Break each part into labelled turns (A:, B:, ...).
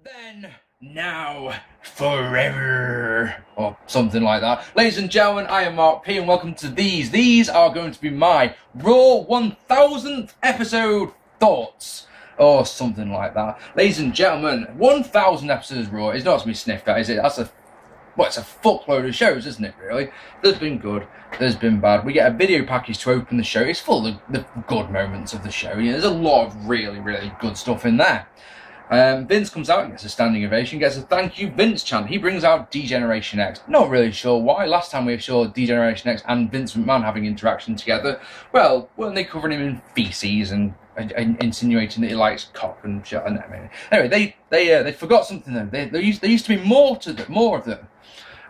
A: Then, now, forever, or something like that. Ladies and gentlemen, I am Mark P, and welcome to these. These are going to be my Raw 1000th episode thoughts, or something like that. Ladies and gentlemen, 1000 episodes of Raw is not to be sniffed at, is it? That's it's a fuckload of shows, isn't it, really? There's been good, there's been bad. We get a video package to open the show. It's full of the good moments of the show. You know, there's a lot of really, really good stuff in there. Vince comes out, gets a standing ovation, gets a thank you Vince chant. He brings out D-Generation X. Not really sure why. Last time we saw D-Generation X and Vince McMahon having interaction together, well, weren't they covering him in feces and insinuating that he likes cock and shit? Anyway, they forgot something though. There used to be more of them.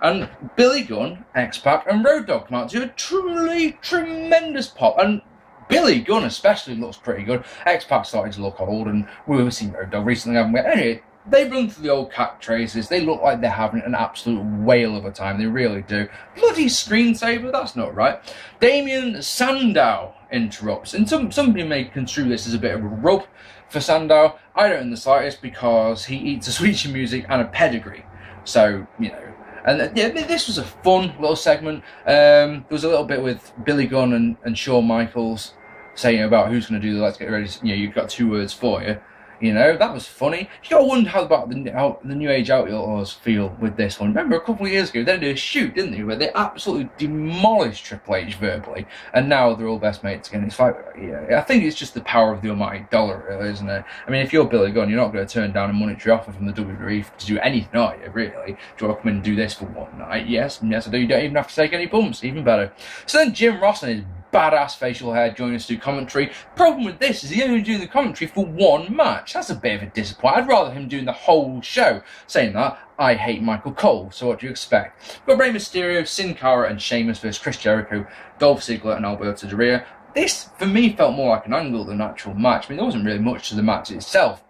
A: And Billy Gunn, X-Pac and Road Dogg come out to a truly tremendous pop. And Billy Gunn especially looks pretty good. X-Pac starting to look old, and we've seen Road Dogg recently, haven't we? Anyway, they run through the old cat traces. They look like they're having an absolute whale of a time. They really do. Bloody screensaver, that's not right. Damien Sandow interrupts, and somebody may construe this as a bit of a rub for Sandow. I don't in the slightest, because he eats a Swedish music and a pedigree. So, you know. And yeah, this was a fun little segment. There was a little bit with Billy Gunn and Shawn Michaels saying about who's going to do the Let's Get Ready. You know, you've got 2 words for you. You know, that was funny. You got to wonder how the New Age Outlaws feel with this one. Remember, a couple of years ago, they did a shoot, didn't they, where they absolutely demolished Triple H verbally, and now they're all best mates again. It's like, yeah, I think it's just the power of the almighty dollar, really, isn't it? I mean, if you're Billy Gunn, you're not going to turn down a monetary offer from the WWE to do anything, are you, really? Do you want to come in and do this for one night? Yes, I do. You don't even have to take any bumps, even better. So then Jim Ross and his badass facial hair joining us to do commentary. Problem with this is he's only doing the commentary for one match. That's a bit of a disappointment. I'd rather him doing the whole show. Saying that, I hate Michael Cole, so what do you expect? We've got Rey Mysterio, Sin Cara and Sheamus versus Chris Jericho, Dolph Ziggler and Alberto Del Rio. This, for me, felt more like an angle than an actual match. I mean, there wasn't really much to the match itself.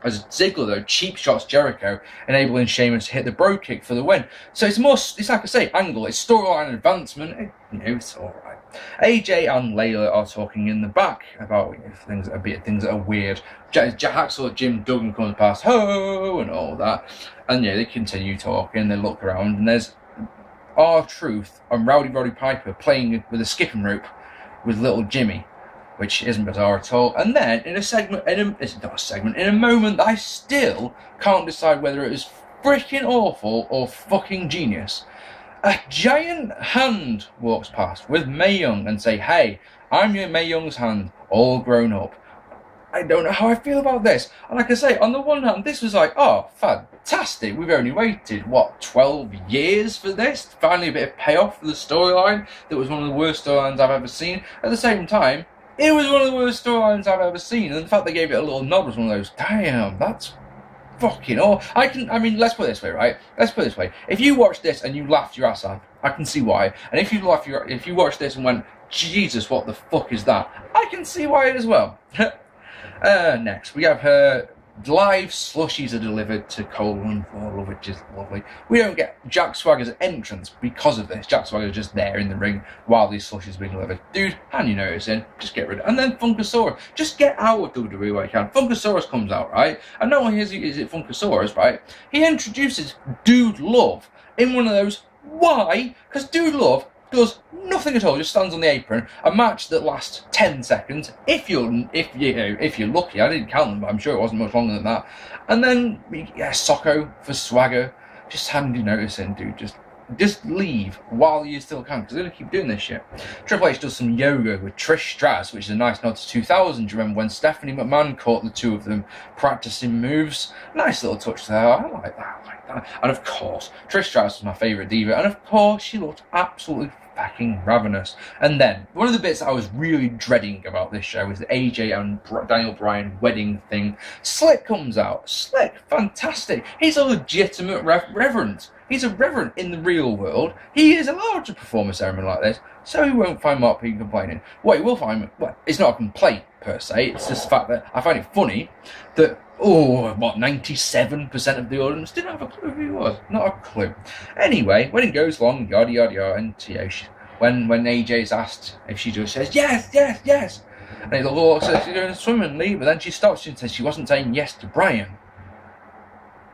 A: As Ziggler, though, cheap shots Jericho, enabling Sheamus to hit the bro kick for the win. So it's like I say, angle. It's storyline advancement. You know, it's all right. AJ and Layla are talking in the back about things that are weird. Hacksaw Jim Duggan comes past, ho, and all that. And yeah, they continue talking. They look around, and there's R-Truth and Roddy Piper playing with a skipping rope with little Jimmy, which isn't bizarre at all. And then in a moment that I still can't decide whether it was freaking awful or fucking genius, a giant hand walks past with Mae Young and say, "Hey, I'm your Mae Young's hand, all grown up." I don't know how I feel about this. And like I say, on the one hand, this was like, oh, fantastic. We've only waited, what, 12 years for this? Finally a bit of payoff for the storyline that was one of the worst storylines I've ever seen. At the same time, it was one of the worst storylines I've ever seen, and the fact they gave it a little nod was one of those, damn, that's fucking awful. I mean, let's put it this way, right? Let's put it this way. If you watched this and you laughed your ass off, I can see why. And if you watched this and went, Jesus, what the fuck is that? I can see why as well. Next, we have her live slushies are delivered to Coleman, which is lovely. We don't get Jack Swagger's entrance because of this. Jack Swagger's just there in the ring while these slushies are being delivered. Dude, hand your notice in, just get rid of it. And then Funkasaurus, just get out of WWE while you can. Funkasaurus comes out, right? And not only is it Funkasaurus, right? He introduces Dude Love in one of those. Why? Because Dude Love does nothing at all, just stands on the apron. A match that lasts 10 seconds, if you're lucky. I didn't count them, but I'm sure it wasn't much longer than that. And then, yeah, Socko for Swagger. Just hand your notice in, dude. Just leave while you still can, because they're going to keep doing this shit. Triple H does some yoga with Trish Stratus, which is a nice nod to 2000. Do you remember when Stephanie McMahon caught the two of them practicing moves? Nice little touch there. I like that. And of course, Trish Stratus was my favourite diva, and of course, she looked absolutely fucking ravenous. And then, one of the bits I was really dreading about this show is the AJ and Daniel Bryan wedding thing. Slick comes out. Slick, fantastic. He's a legitimate reverend. He's a reverend in the real world. He is allowed to perform a ceremony like this, so he won't find Mark P complaining. What he will find, well, it's not a complaint per se, it's just the fact that I find it funny that, 97% of the audience didn't have a clue who he was. Not a clue. Anyway, when it goes long, yada yada yada, and you know, when AJ's asked if she just says yes, yes, yes, and he says she's going to swim and leave, but then she stops and says she wasn't saying yes to Bryan.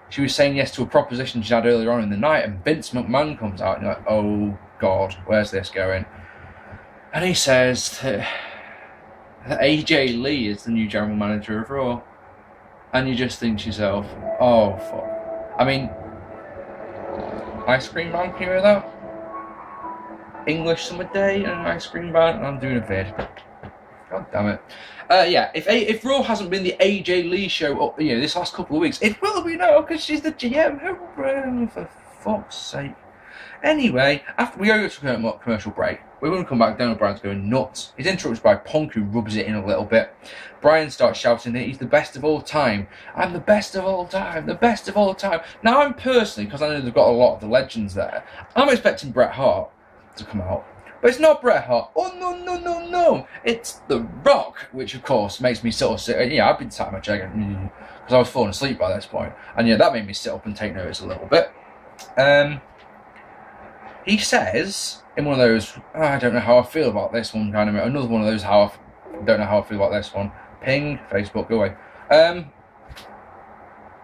A: she was saying yes to a proposition she had earlier on in the night, and Vince McMahon comes out and you're like, oh God, where's this going? And he says that AJ Lee is the new general manager of Raw. And you just think to yourself, oh fuck. I mean, ice cream man, can you hear that? English summer day and an ice cream van, I'm doing a vid. God damn it. Yeah, if Raw hasn't been the AJ Lee show up, you know, this last couple of weeks, it will be now because she's the GM. For fuck's sake. Anyway, after we go to a commercial break, we're going to come back. Daniel Bryan's going nuts. He's interrupted by Punk, who rubs it in a little bit. Bryan starts shouting that he's the best of all time. I'm the best of all time, the best of all time. Now, I'm personally, because I know they've got a lot of the legends there, I'm expecting Bret Hart to come out. But it's not Bret Hart. Oh, no, no, no, no. It's The Rock, which, of course, makes me sort of sit. Yeah, I've been sat in my chair because I was falling asleep by this point. And, yeah, that made me sit up and take notice a little bit. He says, in one of those, oh, I don't know how I feel about this one kind of, another one of those, I don't know how I feel about this one. Ping, Facebook, go away.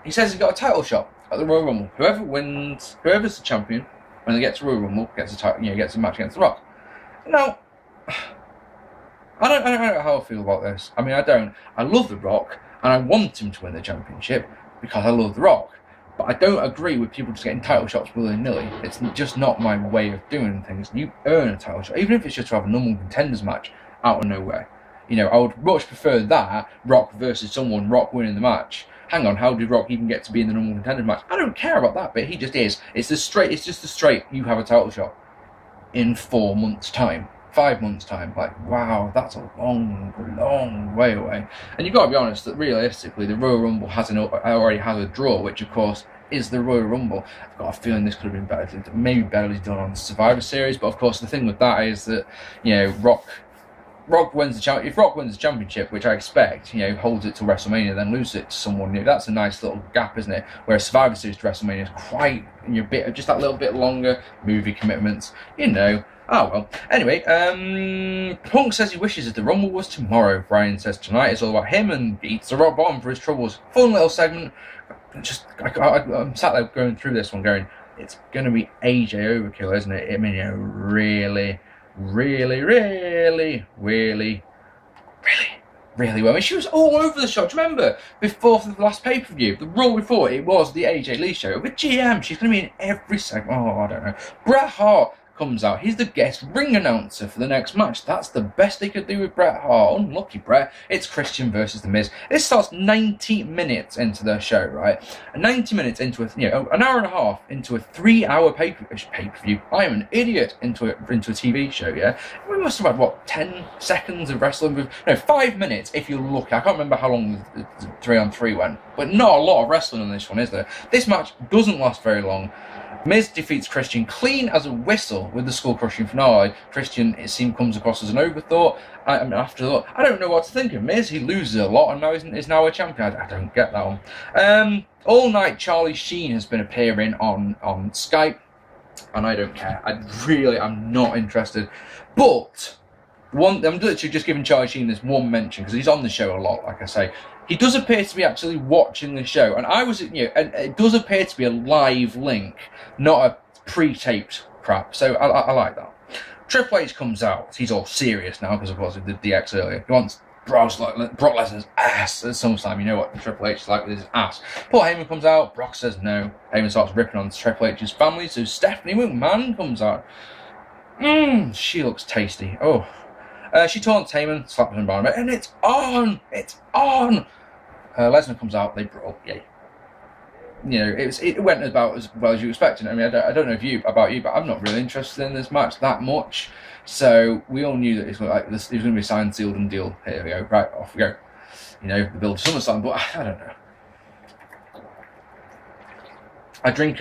A: He says he's got a title shot at the Royal Rumble. Whoever wins, whoever's the champion, when they get to Royal Rumble, gets a title, gets a match against The Rock. Now, I don't know how I feel about this. I mean, I don't. I love The Rock, and I want him to win the championship because I love The Rock. But I don't agree with people just getting title shots willy-nilly. It's just not my way of doing things. You earn a title shot, even if it's just to have a normal contenders match out of nowhere. You know, I would much prefer that, Rock versus someone, Rock winning the match. Hang on, how did Rock even get to be in the normal contenders match? I don't care about that, but he just is. It's just the straight, you have a title shot in 4 months' time. 5 months' time. Like, wow, that's a long, long way away. And you've got to be honest that realistically, the Royal Rumble already has a draw, which of course is the Royal Rumble. I've got a feeling this could have been better, maybe better done on Survivor Series, but of course the thing with that is that, you know, Rock wins the if Rock wins the championship, which I expect, you know, holds it to WrestleMania, then loses it to someone new. That's a nice little gap, isn't it? Whereas Survivor Series to WrestleMania is quite, you know, just that little bit longer. Movie commitments, you know. Oh well. Anyway, Punk says he wishes that the Rumble was tomorrow. Bryan says tonight it's all about him and beats the rock bottom for his troubles. Fun little segment. I'm sat there going through this one, going, it's going to be AJ overkill, isn't it? I mean, you know, really well. I mean, she was all over the show. Do you remember before the last pay-per-view, the Raw before, it was the AJ Lee show with GM. She's going to be in every segment. Oh, I don't know. Bret Hart comes out. He's the guest ring announcer for the next match. That's the best they could do with Bret Hart. Unlucky Bret. It's Christian versus The Miz. This starts 90 minutes into their show, right? 90 minutes into a, you know, an hour and a half into a 3-hour pay-per-view. I am an idiot into a TV show, yeah? We must have had, what, 10 seconds of wrestling with, no, 5 minutes if you look. I can't remember how long the 3-on-3 went, but not a lot of wrestling on this one, is there? This match doesn't last very long. Miz defeats Christian clean as a whistle with the skull-crushing finale. Christian, it seems, comes across as an overthought. I mean, afterthought. I don't know what to think of Miz. He loses a lot and now is now a champion. I don't get that one. All night, Charlie Sheen has been appearing on Skype, and I don't care. I'm not interested. But I'm literally just giving Charlie Sheen this one mention because he's on the show a lot, like I say. He does appear to be actually watching the show, and and it does appear to be a live link, not a pre-taped crap. So I like that. Triple H comes out. He's all serious now because of course he did DX earlier. He wants Brock Lesnar's ass at SummerSlam. You know what Triple H is like with his ass. Paul Heyman comes out. Brock says no. Heyman starts ripping on Triple H's family. So Stephanie McMahon comes out. She looks tasty. Oh. She taunts Heyman, slaps him around, and it's on! It's on! Lesnar comes out, they brawl, yay. You know, it went about as well as you expected. I mean, I don't know about you, but I'm not really interested in this match that much. So we all knew that it was going to be signed, sealed, and deal. Here we go, right, off we go. You know, the build to SummerSlam, but I don't know. I drink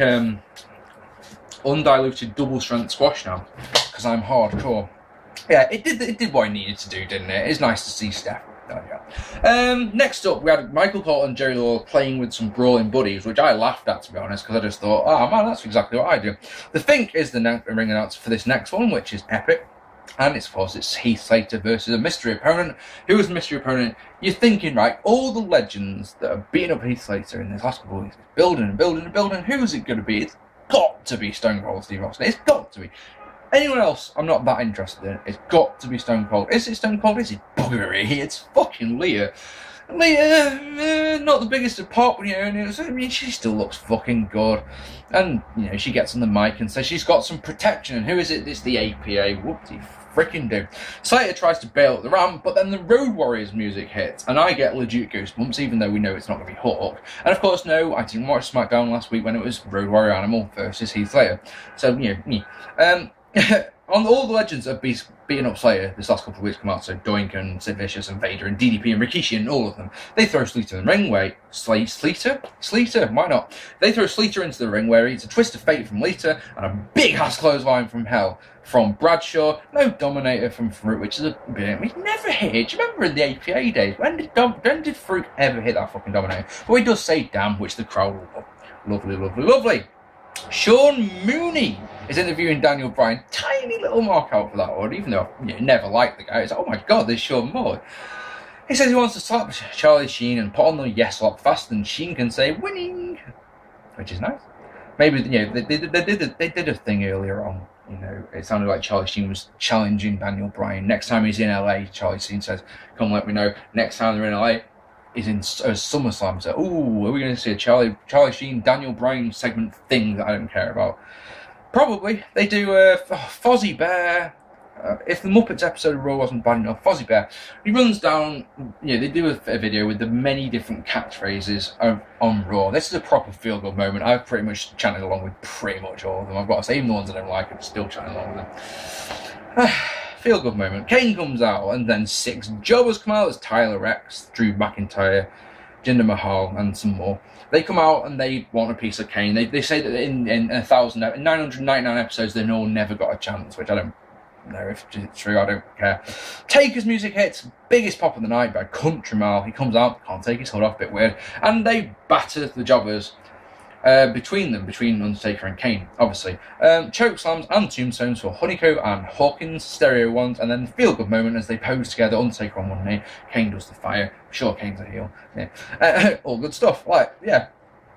A: undiluted double-strength squash now because I'm hardcore. Yeah, it did what it needed to do, didn't it? It's nice to see Steph. Oh, yeah. Next up, we had Michael Cole and Jerry Lawler playing with some brawling buddies, which I laughed at, to be honest, because I just thought, oh man, that's exactly what I do. The Fink is the ring announcer for this next one, which is epic. And it's, of course, it's Heath Slater versus a mystery opponent. Who is the mystery opponent? You're thinking, right, all the legends that are beating up Heath Slater in this last couple of weeks, building and building and building, who's it going to be? It's got to be Stone Cold Steve Austin. It's got to be. Anyone else, I'm not that interested in. It's got to be Stone Cold. Is it Stone Cold? Is it buggery? It's fucking Leah. Leah, not the biggest of pop, you know, I mean, she still looks fucking good. And, you know, she gets on the mic and says she's got some protection. And who is it? It's the APA. Whoopsie freaking do. Slater tries to bail at the ramp, but then the Road Warriors music hits, and I get legit goosebumps, even though we know it's not going to be Hawk. And of course, no, I didn't watch SmackDown last week when it was Road Warrior Animal versus Heath Slater. So, you know, on all the legends have beaten up Slater this last couple of weeks come out, so Doink and Sid Vicious and Vader and DDP and Rikishi and all of them. They throw Sleater in the ring where Sleater, why not? They throw Sleater into the ring where it's a twist of fate from Lita and a big ass clothesline from hell from Bradshaw. No Dominator from Farouk, which is a bit we never hit it. Do you remember in the APA days? When did Farouk ever hit that fucking Dominator? But he does say damn, which the crowd will love. Lovely, lovely, lovely. Sean Mooney is interviewing Daniel Bryan. Tiny little mark out for that order, even though I never liked the guy. It's like, oh my god, there's Sean Moore. He says he wants to slap Charlie Sheen and put on the yes lock fast, and Sheen can say winning, which is nice. Maybe, you know, they did a thing earlier on. You know, it sounded like Charlie Sheen was challenging Daniel Bryan. Next time he's in LA, Charlie Sheen says, "Come, let me know." Next time they're in LA, is in SummerSlam. So, ooh, are we going to see a Charlie Sheen, Daniel Bryan segment thing that I don't care about? Probably. They do Fozzie Bear. If the Muppets episode of Raw wasn't bad enough, Fozzie Bear, he runs down, you know, they do a video with the many different catchphrases on Raw. This is a proper feel-good moment. I've pretty much chanted along with pretty much all of them. I've got to say, even the ones I don't like, I'm still chanting along with them. Feel-good moment. Kane comes out, and then 6 jobbers come out. There's Tyler Rex, Drew McIntyre, Jinder Mahal, and some more. They come out and they want a piece of Kane. They say that in 999 episodes, they've all never got a chance, which I don't know if it's true. I don't care. Taker's music hits. Biggest pop of the night by Country Mile. He comes out, can't take his hood off, bit weird, and they batter the jobbers. Between Undertaker and Kane, obviously. Choke slams and tombstones for Honeycomb and Hawkins, stereo ones, and then the feel-good moment as they pose together, Undertaker on one knee, Kane does the fire. Sure, Kane's a heel. Yeah. All good stuff. Like, yeah,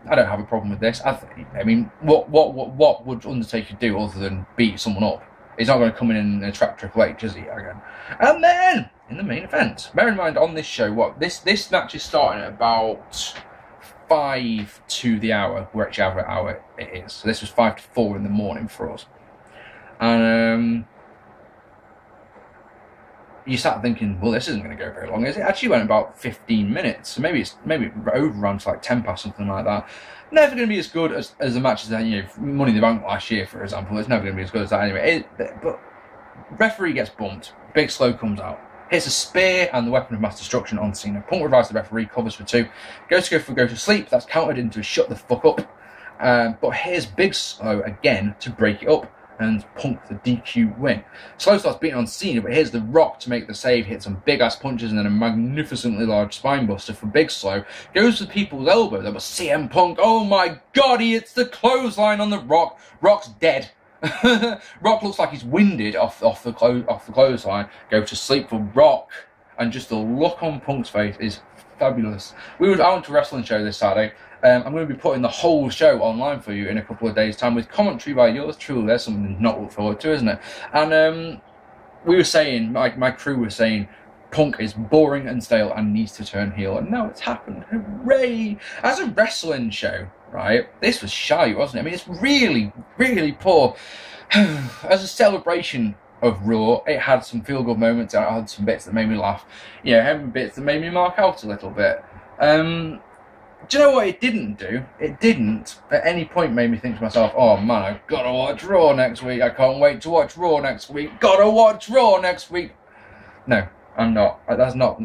A: I don't have a problem with this. I mean, what would Undertaker do other than beat someone up? He's not going to come in and attract Triple H, is he, again? And then, in the main event, bear in mind on this show, this match is starting at about 5 to the hour, whichever hour it is. So this was 5 to 4 in the morning for us. And you start thinking, well, this isn't going to go very long. It actually went about 15 minutes. So maybe it overran to like 10 past, something like that. Never going to be as good as the matches that, you know, Money in the Bank last year, for example. It's never going to be as good as that anyway. But referee gets bumped. Big Slow comes out. Hits a spear and the weapon of mass destruction on Cena. Punk revives the referee, covers for 2. Go to sleep. That's countered into a shut the fuck up. But here's Big Slow again to break it up and Punk the DQ win. Slow starts beating on Cena, but here's The Rock to make the save. Hits some big ass punches and then a magnificently large spine buster for Big Slow. Goes to people's elbow. That was CM Punk. Oh my god, he hits the clothesline on The Rock. Rock's dead. Rock looks like he's winded off the clothesline. Go to sleep for Rock, and just the look on Punk's face is fabulous. I went to a wrestling show this Saturday. I'm going to be putting the whole show online for you in a couple of days' time with commentary by yours truly. There's something not to look forward to, isn't it? And we were saying, my crew was saying, Punk is boring and stale and needs to turn heel, and now it's happened. Hooray! As a wrestling show, right, this was shy, wasn't it? I mean, it's really, really poor. As a celebration of Raw, it had some feel-good moments, and it had some bits that made me laugh. You know, having bits that made me mark out a little bit. Do you know what it didn't do? It didn't at any point make me think to myself, oh man, I've got to watch Raw next week. I can't wait to watch Raw next week. Gotta watch Raw next week. No, I'm not. That's not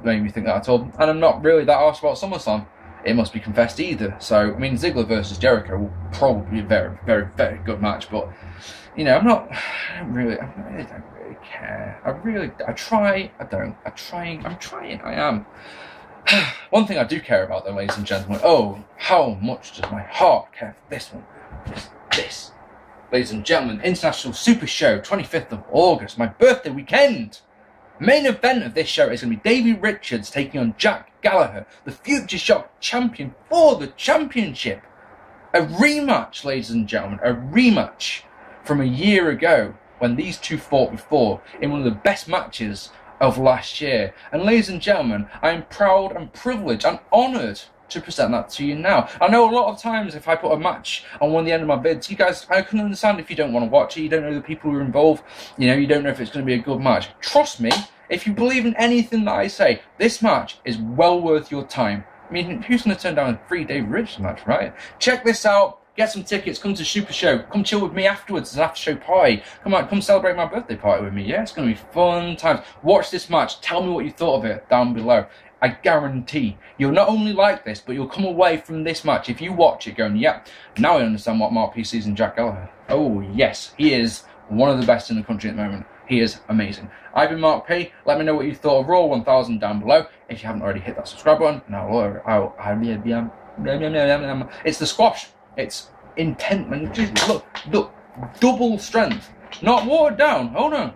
A: made me think that at all. And I'm not really that arsed about SummerSlam. It must be confessed either. So, I mean, Ziggler versus Jericho will probably be a very, very, very good match. But, you know, I really don't really care. I try, I don't. I'm trying, I am. One thing I do care about, though, ladies and gentlemen, oh, how much does my heart care for this one? Just this. ladies and gentlemen, International Super Show, 25th of August, my birthday weekend. Main event of this show is going to be Davey Richards taking on Jack Gallagher, the Futureshock champion for the championship. A rematch, ladies and gentlemen, a rematch from a year ago when these two fought before in one of the best matches of last year. And ladies and gentlemen, I am proud and privileged and honoured to present that to you now. I know a lot of times if I put a match on one of the end of my vids, you guys, I can understand if you don't want to watch it, you don't know the people who are involved, you know, you don't know if it's going to be a good match. Trust me, if you believe in anything that I say, this match is well worth your time. I mean, who's going to turn down a free Davey Richards match, right? Check this out. Get some tickets, come to Super Show, come chill with me afterwards, it's an after show party. Come on, come celebrate my birthday party with me, yeah? It's going to be fun times. Watch this match, tell me what you thought of it down below. I guarantee you'll not only like this, but you'll come away from this match, if you watch it, going, yep, now I understand what Mark P sees in Jack Gallagher. Oh yes, he is one of the best in the country at the moment. He is amazing. I've been Mark P. Let me know what you thought of Raw 1000 down below. If you haven't already, hit that subscribe button. It's the squash. It's intent, man. Just look, double strength, not watered down. Oh no!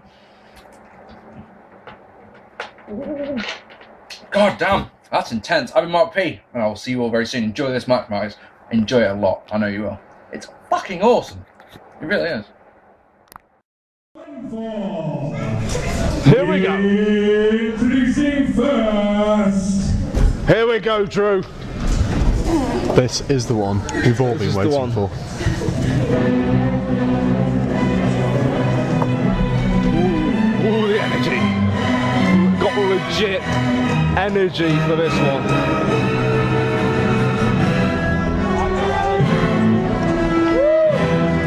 A: God damn, that's intense. I've been Mark P, and I will see you all very soon. Enjoy this match, guys. Enjoy it a lot. I know you will. It's fucking awesome. It really is.
B: Here we go.
C: Introducing first.
B: Here we go, Drew.
D: This is the one we've all been waiting for.
B: Ooh, the energy. Got legit energy for this one.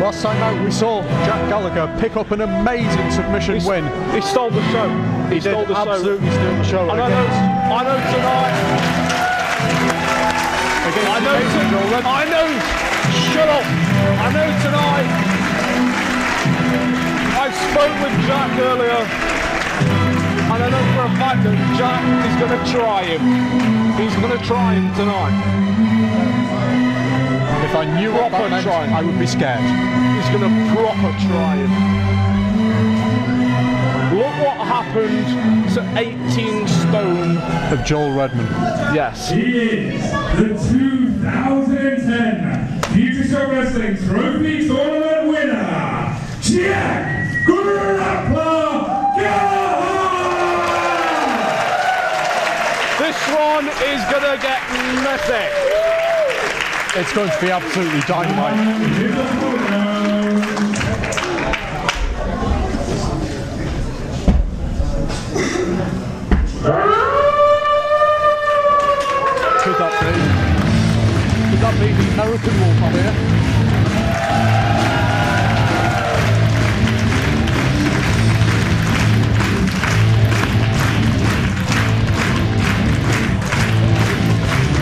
D: Last time out we saw Jack Gallagher pick up an amazing submission win.
B: He stole the show. He stole the show.
D: Absolutely stole the show.
B: And I know tonight. Shut up. I know tonight. I spoke with Jack earlier, and I know for a fact that Jack is going to try him. He's going to try him tonight.
D: If I knew what that meant, I would be scared.
B: He's going to proper try him. Look what happened to 18 stone
D: of Joel Redman.
B: Yes.
C: He is the 2010 Futureshock Wrestling Trophy Tournament winner, Jack Gallagher!
B: This one is going to get messy.
D: It's going to be absolutely dynamite. Could that be the American Wolf up here?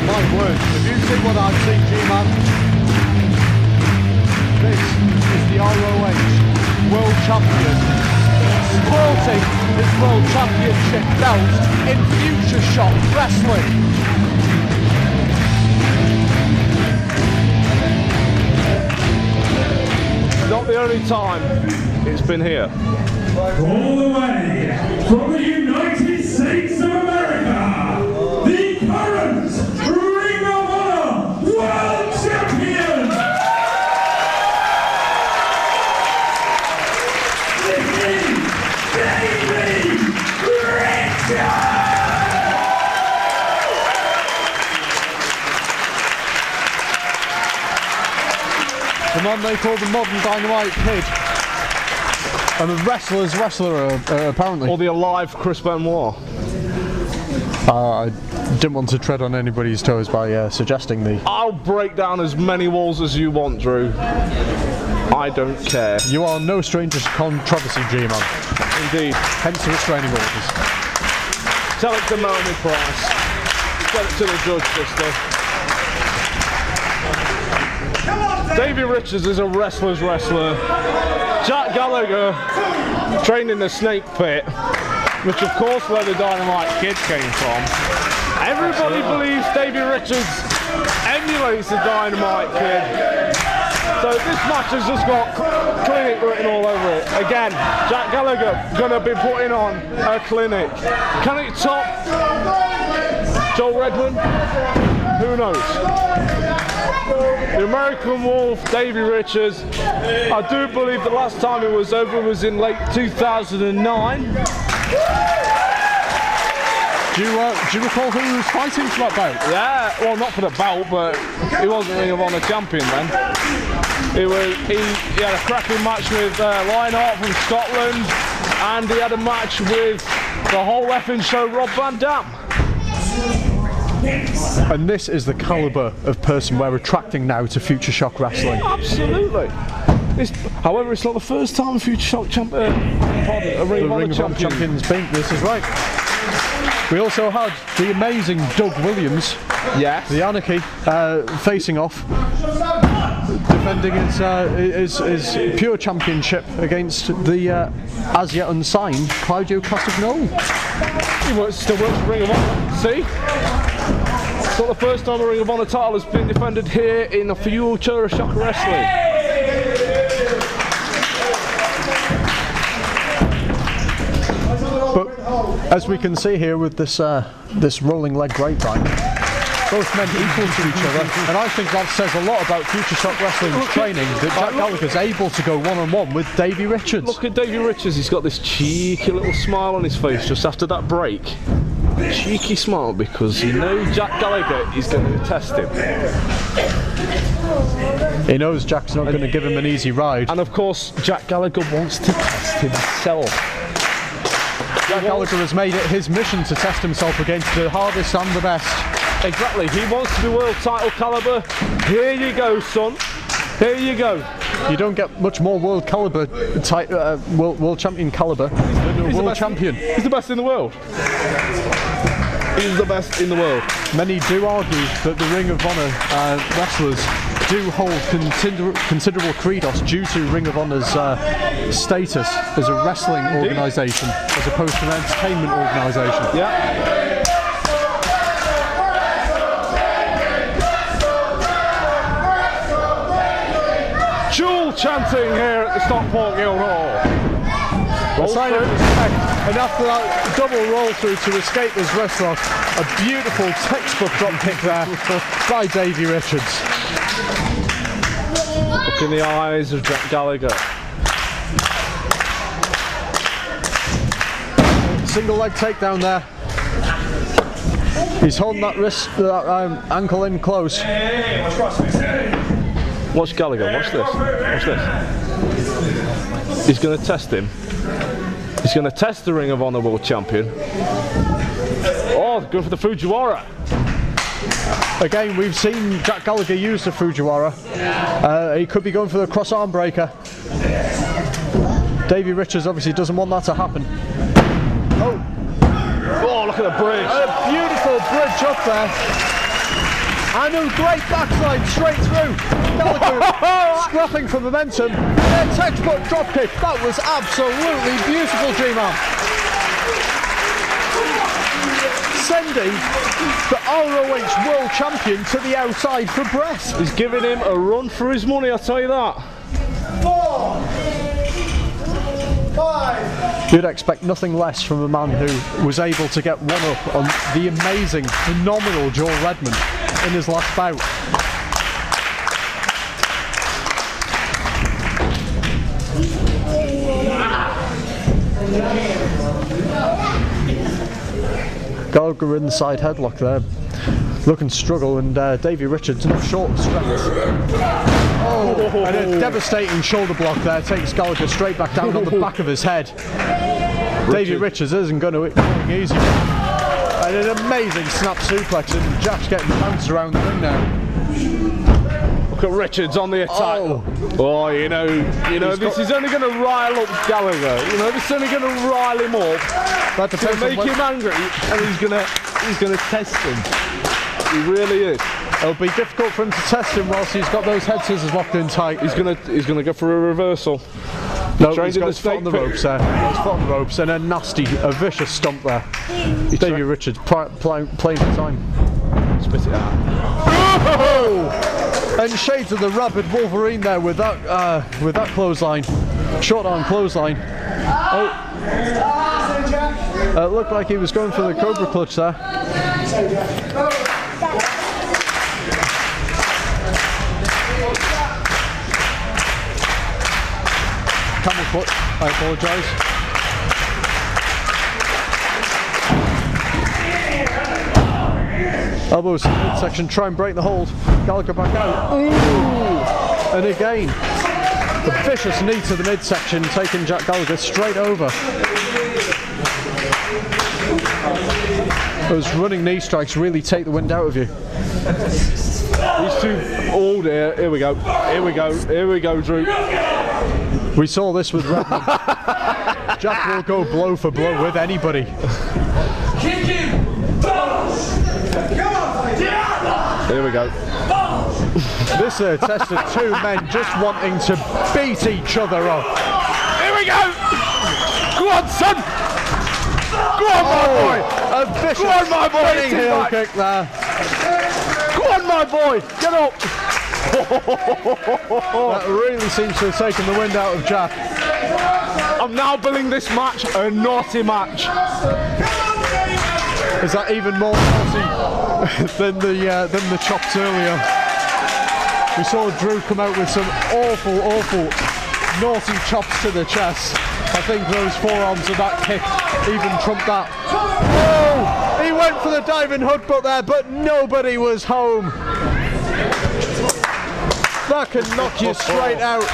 D: My word, have you seen what I've seen, G-Man? This is the ROH World Champion, sporting his World Championship belt in Futureshock Wrestling.
B: Not the only time it's been here.
C: All the way from the United States of America, the current Ring of Honor World Champion! This is Davey Richards!
D: The man they call the modern Dynamite Kid. And the wrestler's wrestler, apparently.
B: Or the alive Chris Benoit.
D: I didn't want to tread on anybody's toes by suggesting the...
B: I'll break down as many walls as you want, Drew. I don't care.
D: You are no stranger to controversy, G-Man.
B: Indeed.
D: Hence the restraining orders.
B: Tell it to Melanie Price. Tell it to the judge, sister. Davey Richards is a wrestler's wrestler. Jack Gallagher trained in the Snake Pit, which of course where the Dynamite Kid came from. Everybody believes Davey Richards emulates the Dynamite Kid. So this match has just got clinic written all over it. Again, Jack Gallagher gonna be putting on a clinic. Can it top Joel Redman? Who knows? The American Wolf, Davey Richards. I do believe the last time it was over was in late 2009.
D: Do you recall who he was fighting for that bout?
B: Yeah, well, not for the belt, but he wasn't Ring of Honor champion then. He had a cracking match with Lionheart from Scotland, and he had a match with the whole effing show, Rob Van Dam.
D: And this is the calibre of person we're attracting now to Futureshock Wrestling.
B: Absolutely. However, it's not the first time a Futureshock a Ring of Honor champion's been.
D: This is right. We also had the amazing Doug Williams,
B: yes,
D: the Anarchy, facing off, defending his pure championship against the as yet unsigned Claudio Castagnoli.
B: He still works for Ring of Honor. See? It's not the first time a Ring of Honor title has been defended here in a Futureshock Wrestling.
D: But as we can see here with this this rolling leg grapevine, both men equal to each other, and I think that says a lot about Futureshock Wrestling's training, that Jack Gallagher's able to go one-on-one with Davey Richards.
B: Look at Davey Richards, he's got this cheeky little smile on his face just after that break. Cheeky smile because you know Jack Gallagher is going to test him.
D: He knows Jack's not going to give him an easy ride.
B: And of course, Jack Gallagher wants to test himself.
D: Jack Gallagher has made it his mission to test himself against the hardest and the best.
B: Exactly, he wants to be world title caliber. Here you go, son. Here you go.
D: You don't get much more world caliber, world champion caliber than a world champion.
B: He's the best in the world. He's the best in the world.
D: Many do argue that the Ring of Honor wrestlers do hold considerable credence due to Ring of Honor's status as a wrestling organisation as opposed to an entertainment organisation.
B: Yeah. Jewel chanting here at the Stockport Guildhall.
D: A sign of respect, and after that double roll through to escape his wrestler, a beautiful textbook drop kick there by Davey Richards.
B: Look in the eyes of Jack Gallagher.
D: Single leg takedown there. He's holding that wrist, that ankle in close.
B: Watch Gallagher, watch this. Watch this. He's going to test him. He's going to test the Ring of Honor World Champion. Oh, going for the Fujiwara.
D: Again, we've seen Jack Gallagher use the Fujiwara. He could be going for the cross arm breaker. Davey Richards obviously doesn't want that to happen.
B: Oh, look at the bridge.
D: A beautiful bridge up there. And a great backslide straight through. Gallagher scrapping for momentum. A textbook dropkick. That was absolutely beautiful, G-Man. Sending the ROH World Champion to the outside for breath.
B: He's giving him a run for his money, I'll tell you that.
C: 4, 5.
D: You'd expect nothing less from a man who was able to get one up on the amazing, phenomenal Joel Redman in his last bout. Gallagher in the side headlock there, looking to struggle, and Davey Richards not short of strength. Oh, and a devastating shoulder block there takes Gallagher straight back down on the back of his head. Davey Richards isn't going to go easy. And an amazing snap suplex, and Jack's getting bounced around the ring now.
B: Look at Richards on the attack. Oh, you know, this is only going to rile up Gallagher. You know, this is only going to rile him up.
D: That depends
B: make him angry, and he's going to test him. He really is.
D: It'll be difficult for him to test him whilst he's got those head scissors locked in tight.
B: He's going to go for a reversal.
D: No, he's got his foot on the ropes there. His foot on the ropes, and a vicious stomp there. Davey Richards playing for time.
B: Spit it out.
D: Oh! And shades of the rabid Wolverine there with that clothesline, short arm clothesline. Oh, it looked like he was going for the Cobra clutch there. Camel foot, I apologise. Elbows in the midsection, try and break the hold. Gallagher back out. Ooh. And again, the vicious knee to the midsection, taking Jack Gallagher straight over. Those running knee strikes really take the wind out of you.
B: He's too old here. Here we go. Here we go. Here we go, Drew.
D: We saw this with Redmond. Jack will go blow for blow with anybody.
B: Here we go.
D: This is a test of two men just wanting to beat each other up.
B: Here we go! Go on, son! Go on, my boy!
D: A vicious
B: go on, my boy!
D: spinning heel kick there.
B: Go on, my boy! Get up!
D: That really seems to have taken the wind out of Jack.
B: I'm now billing this match a naughty match.
D: Is that even more naughty than the chops earlier? We saw Drew come out with some awful naughty chops to the chest. I think those forearms of that kick even trumped that. Oh! He went for the diving headbutt there, but nobody was home. That can knock you straight out.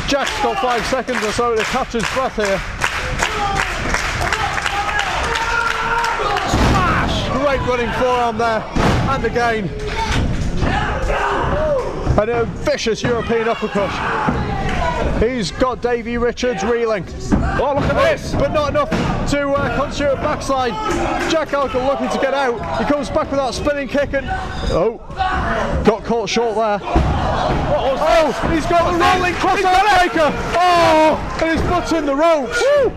D: Jack's got 5 seconds or so to catch his breath here. Great running forearm there, and again. And a vicious European uppercut. He's got Davey Richards reeling.
B: Oh, look at this!
D: But not enough to constitute a backslide. Jack Gallagher looking to get out. He comes back with that spinning kick and... Oh, got caught short there. Oh, he's got the rolling cross-arm breaker. Oh, and his foot's in the ropes. Woo.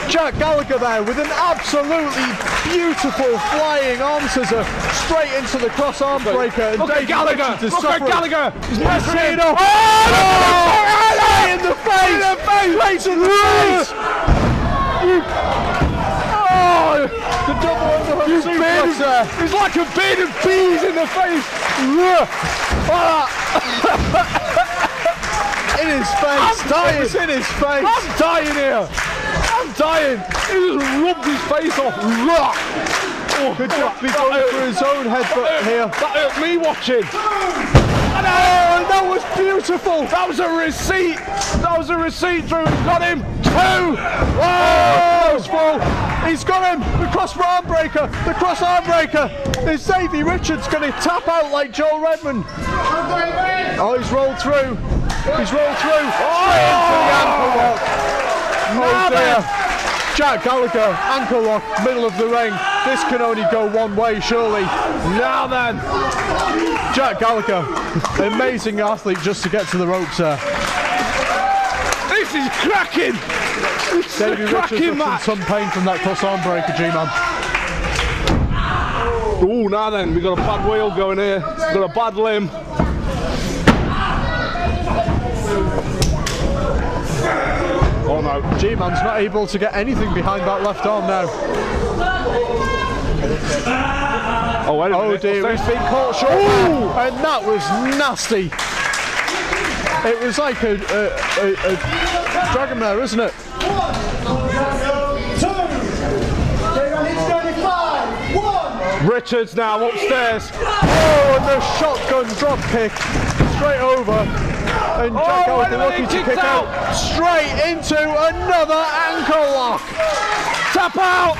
D: Jack Gallagher there with an absolutely beautiful flying arm scissor straight into the cross arm breaker. And
B: look at Gallagher! Look at Gallagher! He's messing it up!
D: Right in the face! Right in the face! Oh! The double underhook suplex there.
B: He's like a bed of bees in the face!
D: In his face! It's in his face!
B: I'm dying here! I'm dying! He just rubbed his face off!
D: Could Jack be going for his own headbutt here?
B: That hurt me watching!
D: Oh, that was beautiful!
B: That was a receipt! That was a receipt, Drew! Got him! 2!
D: Oh! He's got him! The cross arm breaker! The cross arm breaker! Is Davey Richards going to tap out like Joel Redmond? Oh, he's rolled through! He's rolled through! Straight into the ankle lock! Oh dear! Jack Gallagher, ankle lock, middle of the ring. This can only go one way, surely.
B: Now then!
D: Jack Gallagher, amazing athlete just to get to the ropes there.
B: This is cracking! This is
D: Davey
B: a
D: Richards
B: cracking match!
D: some pain from that cross arm breaker, G-Man.
B: Oh, now then, we've got a bad wheel going here. We've got a bad limb.
D: Oh no, G-Man's not able to get anything behind that left arm now.
B: Oh, wait a minute.
D: Oh dear, he's been caught short. And that was nasty. It was like a dragon mare, isn't it?
E: 1, 2,
B: Richards now upstairs.
D: Oh, and the shotgun drop kick straight over. And Jack Gallagher looking to kick out straight into another ankle lock.
B: Tap out!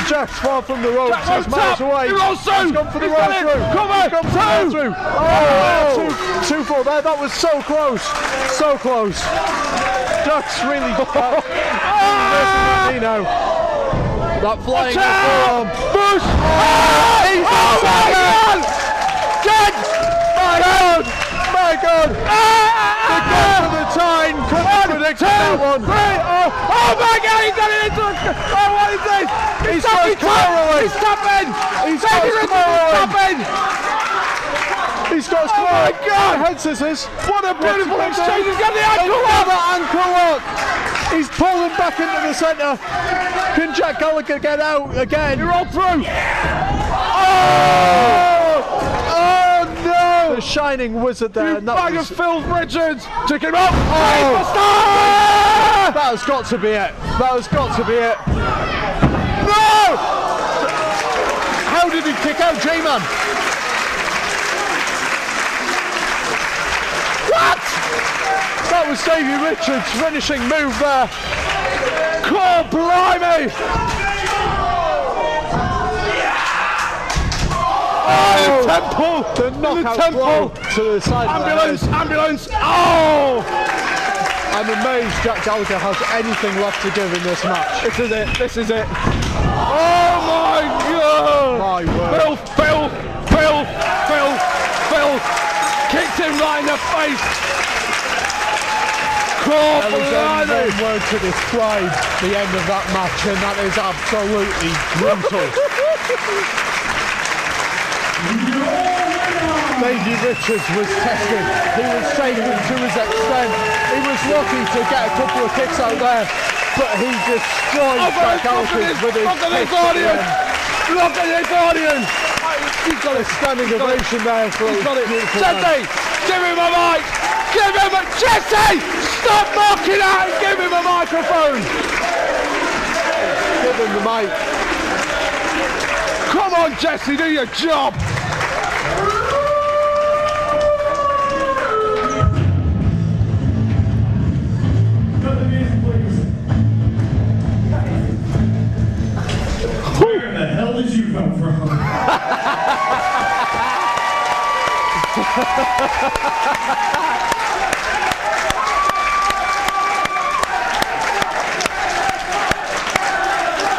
D: Jack's far from the ropes. He's miles away.
B: He rolls through.
D: He's gone for the roll through.
B: Come on!
D: He's gone for the roll through. Oh, 2-4 there. That was so close. So close. Jack's really you know. That flying forearm.
B: Bush!
D: He's my God! Jack! My God! The gun for the time couldn't predict that one.
B: Oh my God! He's done it into a... Oh, what is this?
D: He's got his power away.
B: He's tapping!
D: He's got his power away. He's got his
B: Oh my God!
D: head scissors.
B: What a beautiful exchange! He's got the ankle
D: Another
B: lock!
D: ankle lock. He's pulling back into the centre. Can Jack Gallagher get out again?
B: You're all through!
D: Oh no! The shining wizard there.
B: You
D: And that
B: bag
D: was,
B: of Phil Richards! Check him out!
D: Oh.
B: Superstar!
D: that has got to be it. That has got to be it.
B: No!
D: How did he kick out J-Man?
B: What?
D: That was Davey Richards' finishing move there.
B: God blimey! Oh, the temple!
D: The knockout
B: temple.
D: blow to the side.
B: Ambulance! Ambulance! Oh!
D: I'm amazed Jack Gallagher has anything left to give in this match.
B: This is it. This is it. Oh my God!
D: My word.
B: Phil! Kicked him right in the face. God
D: There was only
B: blimey!
D: one word to describe the end of that match, and that is absolutely brutal. Davey Richards was tested. He was taken to his extent. He was lucky to get a couple of kicks out there, but he destroyed Jack Gallagher with his
B: Look at this
D: kicks at the
B: audience!
D: end.
B: Look at this audience!
D: He's got a standing ovation there for his beautiful
B: Jesse!
D: match.
B: Give him a mic! Give him a... Jesse! Stop marking out and give him a microphone!
D: Give him the mic.
B: Come on, Jesse, do your job!
C: Where the hell did you come from?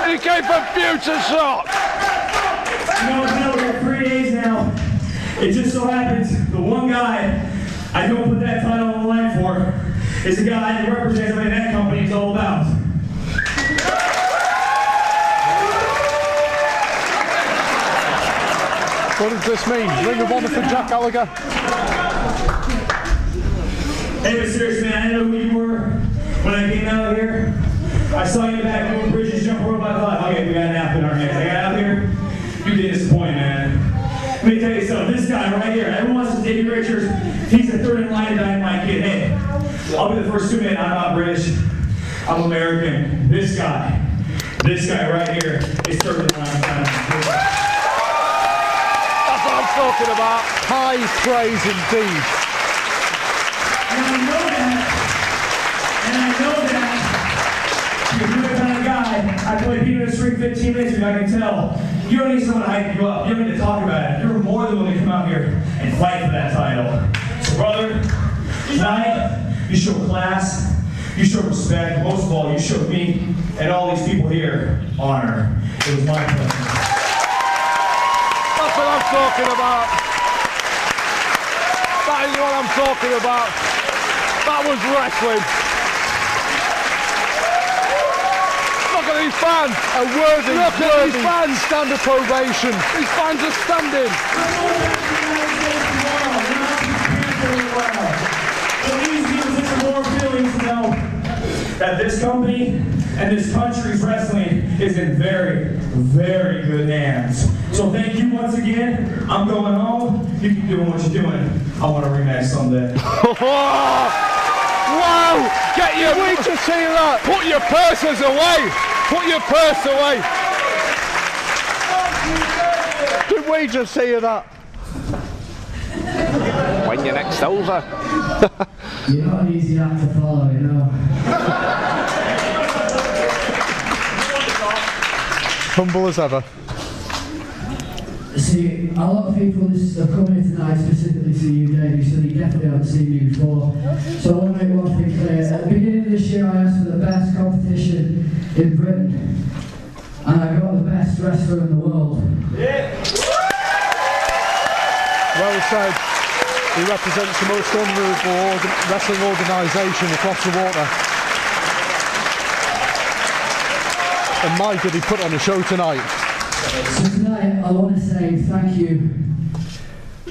B: He came from Futureshock!
C: No, we got 3 days now. It just so happens the one guy I don't put that title on the line for is the guy that represents what that company is all about.
D: What does this mean? Ring of Honor for Jack Gallagher?
C: Hey, but seriously, man, I didn't know who you were when I came out here. I saw you back doing bridges, jump rope. I thought, okay, we got an app in our hands. I got out here. You did disappoint, man. Let me tell you something. This guy right here, everyone wants to Davey Richards. He's the third in line to Dynamite Kid. Hey, I'll be the first to admit I'm not British. I'm American. This guy right here is third in line to Dynamite Kid.
B: That's what I'm talking about.
D: High praise indeed.
C: And I know that, because you're the kind of guy, I played people in the street 15 minutes ago, I can tell. You don't need someone to hype you up. You don't need to talk about it. You're more than willing to come out here and fight for that title. So, brother, tonight, you show class, you show respect, most of all, you showed me and all these people here honor. It was my pleasure.
B: That's what I'm talking about. That is what I'm talking about. That was wrestling. Look at these fans.
D: A worthy
B: fans.
D: stand-up ovation.
B: These fans are standing.
C: But these people just more feelings to know that this company and this country's wrestling is in very, very good hands. So thank you once again. I'm going home. You keep doing what you're doing. I want to rematch someday.
B: Wow! Get your...
D: Wait to see that.
B: Put your purses away. Put your purse away.
D: Did we just see that?
B: When you're next over.
F: You're not an easy act to follow, you know.
D: Humble as ever.
F: See, a lot of people have come here tonight specifically to see you, Davey, so they definitely haven't seen you before. So I want to make one thing clear. At the beginning of this year, I asked for the best competition in Britain, and I got the best wrestler in the world.
D: Well said. He represents the most honourable wrestling organisation across the water. And my, did he put on a show tonight.
F: So tonight, I want to say thank you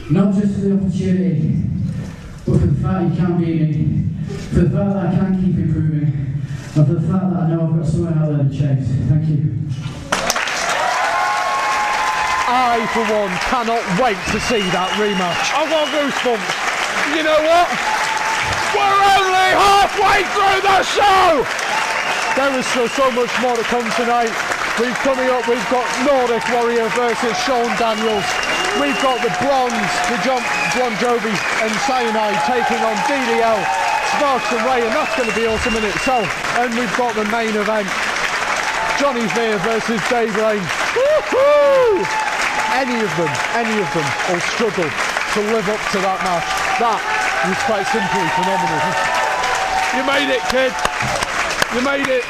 F: Not just for the opportunity, but for the fact you can beat me, for the fact that I can keep improving, and for the fact that I know I've got someone out there to chase. Thank you.
B: I, for one, cannot wait to see that rematch. I've got goosebumps. You know what? We're only halfway through the show! There is still so much more to come tonight. Coming up, we've got Nordic Warrior versus Sean Daniels. We've got the Bronze, the Bon Jovi and Cyanide taking on DDL, Sparks and Ray, and that's going to be awesome in itself. And we've got the main event, Johnny Veer versus Dave Lane. Woohoo! Any of them will struggle to live up to that match. That was quite simply phenomenal. You made it, kid. You made it.